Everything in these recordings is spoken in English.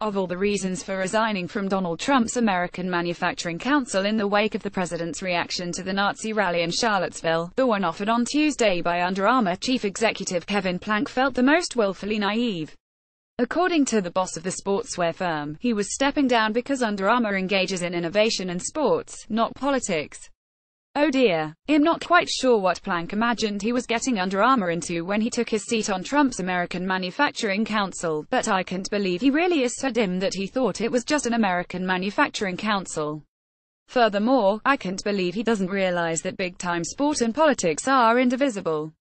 Of all the reasons for resigning from Donald Trump's American Manufacturing Council in the wake of the president's reaction to the Nazi rally in Charlottesville, the one offered on Tuesday by Under Armour chief executive Kevin Plank felt the most willfully naive. According to the boss of the sportswear firm, he was stepping down because Under Armour engages in innovation and sports, not politics. Oh dear. I'm not quite sure what Plank imagined he was getting Under Armour into when he took his seat on Trump's American Manufacturing Council, but I can't believe he really is so dim that he thought it was just an American Manufacturing Council. Furthermore, I can't believe he doesn't realize that big-time sport and politics are indivisible.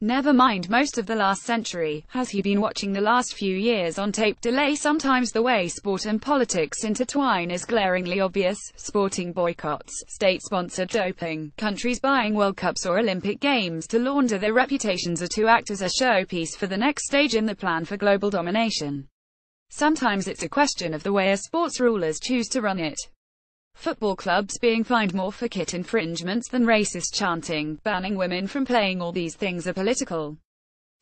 Never mind most of the last century, has he been watching the last few years on tape delay? Sometimes the way sport and politics intertwine is glaringly obvious. Sporting boycotts, state-sponsored doping, countries buying World Cups or Olympic Games to launder their reputations or to act as a showpiece for the next stage in the plan for global domination. Sometimes it's a question of the way a sports rulers choose to run it. Football clubs being fined more for kit infringements than racist chanting, banning women from playing, all these things are political.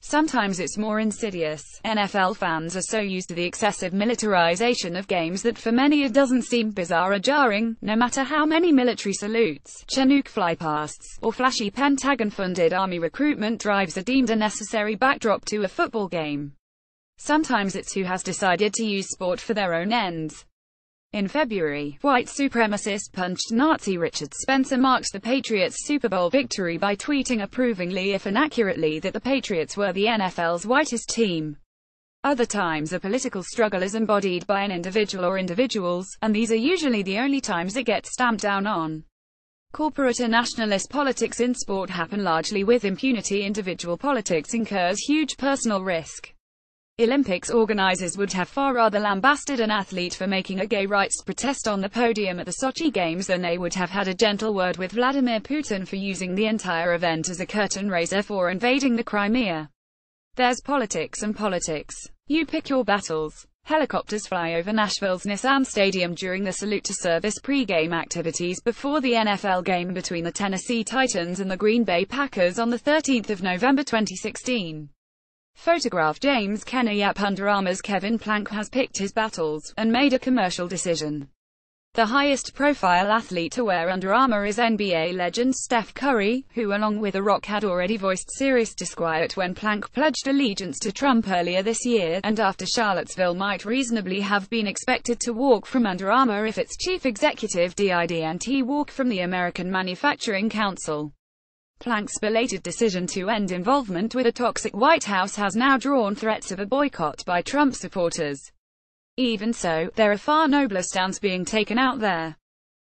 Sometimes it's more insidious. NFL fans are so used to the excessive militarization of games that for many it doesn't seem bizarre or jarring, no matter how many military salutes, Chinook flypasts, or flashy Pentagon-funded army recruitment drives are deemed a necessary backdrop to a football game. Sometimes it's who has decided to use sport for their own ends. In February, white supremacist punched Nazi Richard Spencer marks the Patriots' Super Bowl victory by tweeting approvingly if inaccurately that the Patriots were the NFL's whitest team. Other times a political struggle is embodied by an individual or individuals, and these are usually the only times it gets stamped down on. Corporate or nationalist politics in sport happen largely with impunity. Individual politics incurs huge personal risk. Olympics organizers would have far rather lambasted an athlete for making a gay rights protest on the podium at the Sochi Games than they would have had a gentle word with Vladimir Putin for using the entire event as a curtain raiser for invading the Crimea. There's politics and politics. You pick your battles. Helicopters fly over Nashville's Nissan Stadium during the salute to service pre-game activities before the NFL game between the Tennessee Titans and the Green Bay Packers on the 13th of November 2016. Photograph James Kenner. Yep, Under Armour's Kevin Plank has picked his battles, and made a commercial decision. The highest profile athlete to wear Under Armour is NBA legend Steph Curry, who along with The Rock had already voiced serious disquiet when Plank pledged allegiance to Trump earlier this year, and after Charlottesville might reasonably have been expected to walk from Under Armour if its chief executive didn't walk from the American Manufacturing Council. Plank's belated decision to end involvement with a toxic White House has now drawn threats of a boycott by Trump supporters. Even so, there are far nobler stands being taken out there.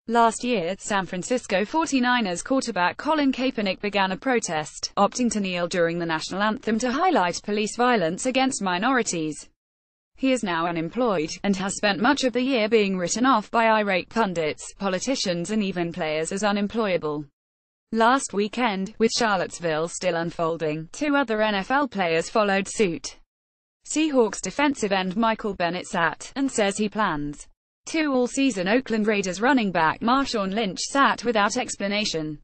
Last year, San Francisco 49ers quarterback Colin Kaepernick began a protest, opting to kneel during the national anthem to highlight police violence against minorities. He is now unemployed, and has spent much of the year being written off by irate pundits, politicians and even players as unemployable. Last weekend, with Charlottesville still unfolding, two other NFL players followed suit. Seahawks defensive end Michael Bennett sat, and says he plans to. All-season Oakland Raiders running back Marshawn Lynch sat without explanation.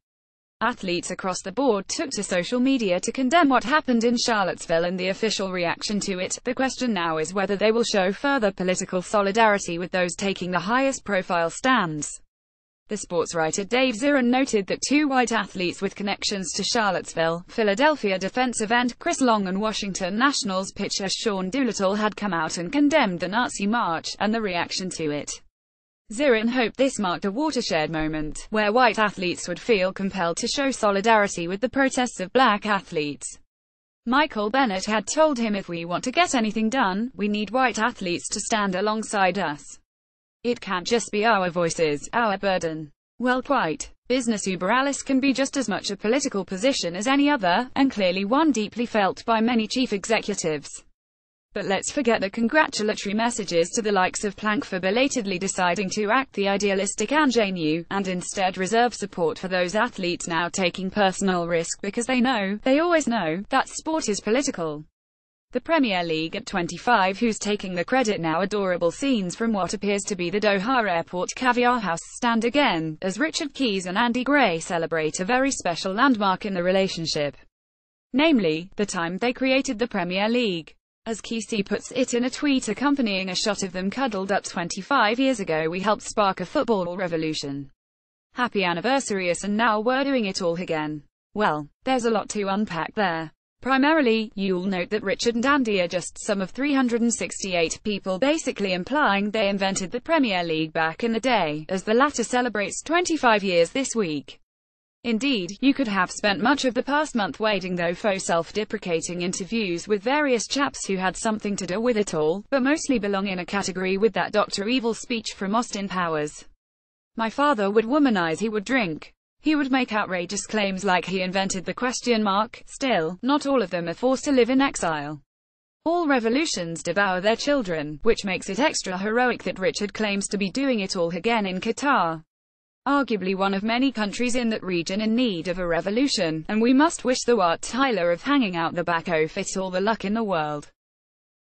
Athletes across the board took to social media to condemn what happened in Charlottesville and the official reaction to it. The question now is whether they will show further political solidarity with those taking the highest profile stands. The sports writer Dave Zirin noted that two white athletes with connections to Charlottesville, Philadelphia defensive end Chris Long and Washington Nationals pitcher Sean Doolittle had come out and condemned the Nazi march, and the reaction to it. Zirin hoped this marked a watershed moment, where white athletes would feel compelled to show solidarity with the protests of black athletes. Michael Bennett had told him, if we want to get anything done, we need white athletes to stand alongside us. It can't just be our voices, our burden. Well, quite. Business Uber Alice can be just as much a political position as any other, and clearly one deeply felt by many chief executives. But let's forget the congratulatory messages to the likes of Plank for belatedly deciding to act the idealistic ingenue, and instead reserve support for those athletes now taking personal risk because they always know, that sport is political. The Premier League at 25, who's taking the credit now. Adorable scenes from what appears to be the Doha Airport Caviar House stand again, as Richard Keys and Andy Gray celebrate a very special landmark in the relationship. Namely, the time they created the Premier League. As Kesey puts it in a tweet accompanying a shot of them cuddled up, 25 years ago we helped spark a football revolution. Happy anniversary us, and now we're doing it all again. Well, there's a lot to unpack there. Primarily, you'll note that Richard and Andy are just some of 368 people, basically implying they invented the Premier League back in the day, as the latter celebrates 25 years this week. Indeed, you could have spent much of the past month wading through faux self-deprecating interviews with various chaps who had something to do with it all, but mostly belong in a category with that Dr. Evil speech from Austin Powers. My father would womanize, he would drink. He would make outrageous claims like he invented the question mark. Still, not all of them are forced to live in exile. All revolutions devour their children, which makes it extra heroic that Richard claims to be doing it all again in Qatar. Arguably one of many countries in that region in need of a revolution, and we must wish the Wat Tyler of hanging out the back of it all the luck in the world.